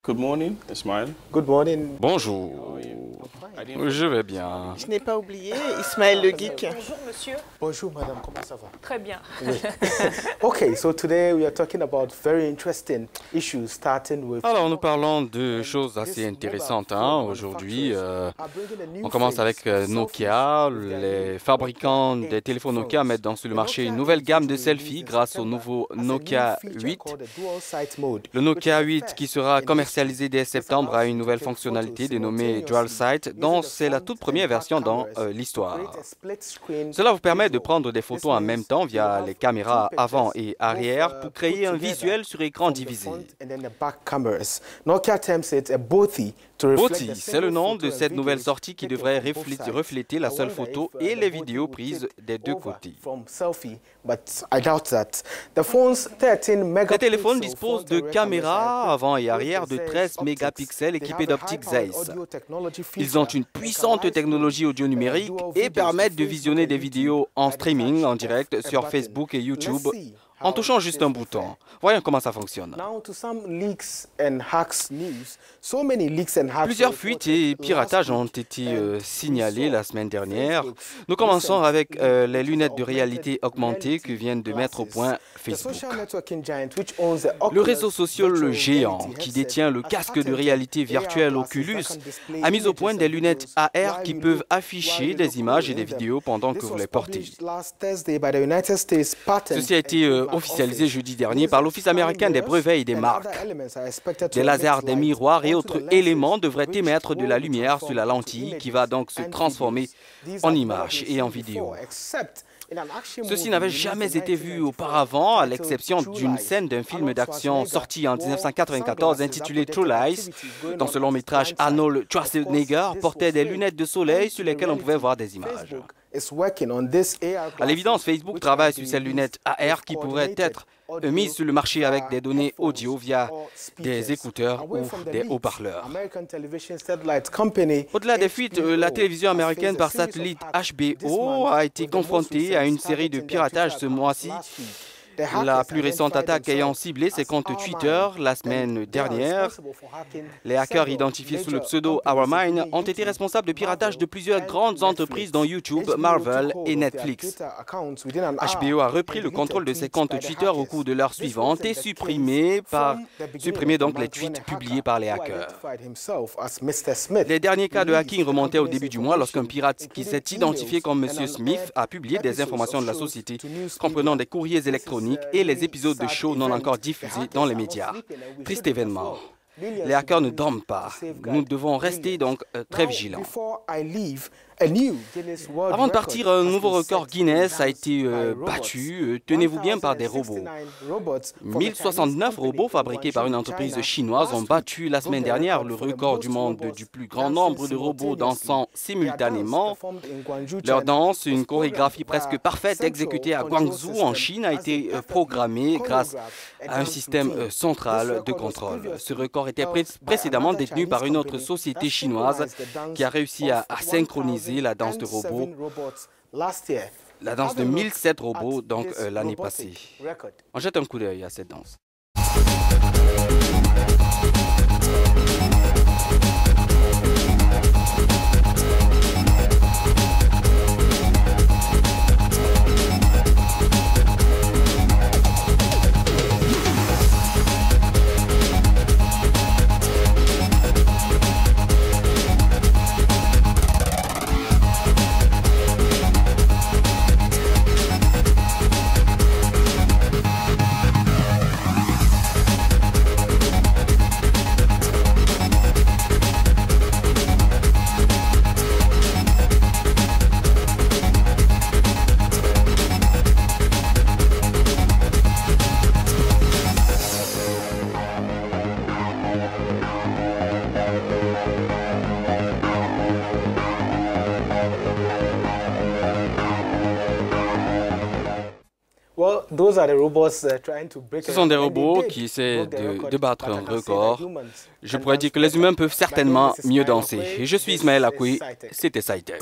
Good morning, Ismaël. Good morning. Bonjour, je vais bien. Je n'ai pas oublié, Ismaël le Geek. Bonjour monsieur. Bonjour madame, comment ça va? Très bien. Oui. Okay, so today we are talking about very interesting issues starting with. Alors, nous parlons de choses assez intéressantes aujourd'hui. On commence avec Nokia. Les fabricants des téléphones Nokia mettent sur le marché une nouvelle gamme de selfies grâce au nouveau Nokia 8. Le Nokia 8 qui sera commercialisé dès septembre a une nouvelle fonctionnalité dénommée Dual Sight, dont c'est la toute première version dans l'histoire. Cela vous permet de prendre des photos en même temps via les caméras avant et arrière pour créer un visuel sur écran divisé. BOTI, c'est le nom de cette nouvelle sortie qui devrait refléter la seule photo et les vidéos prises des deux côtés. Les téléphones disposent de caméras avant et arrière de 13 mégapixels équipées d'optiques Zeiss. Ils ont une puissante technologie audio numérique et permettent de visionner des vidéos en streaming en direct sur Facebook et YouTube en touchant juste un bouton. Voyons comment ça fonctionne. Plusieurs fuites et piratages ont été signalés la semaine dernière. Nous commençons avec les lunettes de réalité augmentée que viennent de mettre au point Facebook. Le réseau social géant qui détient le casque de réalité virtuelle Oculus a mis au point des lunettes AR qui peuvent afficher des images et des vidéos pendant que vous les portez. Ceci a été officialisé jeudi dernier par l'Office américain des brevets et des marques. Des lasers, des miroirs et autres éléments devraient émettre de la lumière sur la lentille qui va donc se transformer en images et en vidéos. Ceci n'avait jamais été vu auparavant, à l'exception d'une scène d'un film d'action sorti en 1994 intitulé True Lies. Dans ce long métrage, Arnold Schwarzenegger portait des lunettes de soleil sur lesquelles on pouvait voir des images. À l'évidence, Facebook travaille sur ces lunettes AR qui pourraient être mises sur le marché avec des données audio via des écouteurs ou des haut-parleurs. Au-delà des fuites, la télévision américaine par satellite HBO a été confrontée à une série de piratages ce mois-ci. La plus récente attaque ayant ciblé ses comptes Twitter la semaine dernière. Les hackers identifiés sous le pseudo OurMine ont été responsables de piratage de plusieurs grandes entreprises dont YouTube, Marvel et Netflix. HBO a repris le contrôle de ses comptes Twitter au cours de l'heure suivante et supprimé donc les tweets publiés par les hackers. Les derniers cas de hacking remontaient au début du mois lorsqu'un pirate qui s'est identifié comme M. Smith a publié des informations de la société comprenant des courriers électroniques et les épisodes de shows non encore diffusés dans les médias. Triste événement. Les hackers ne dorment pas. Nous devons rester donc très vigilants. Avant de partir, un nouveau record Guinness a été battu, tenez-vous bien, par des robots. 1069 robots fabriqués par une entreprise chinoise ont battu la semaine dernière le record du monde du plus grand nombre de robots dansant simultanément. Leur danse, une chorégraphie presque parfaite exécutée à Guangzhou en Chine, a été programmée grâce à un système central de contrôle. Ce record était précédemment détenu par une autre société chinoise qui a réussi à synchroniser la danse de robots, la danse de 1007 robots, donc l'année passée. On jette un coup d'œil à cette danse. Ce sont des robots qui essaient de battre un record. Je pourrais dire que les humains peuvent certainement mieux danser. Et je suis Ismaël Akoui, c'était SciTech.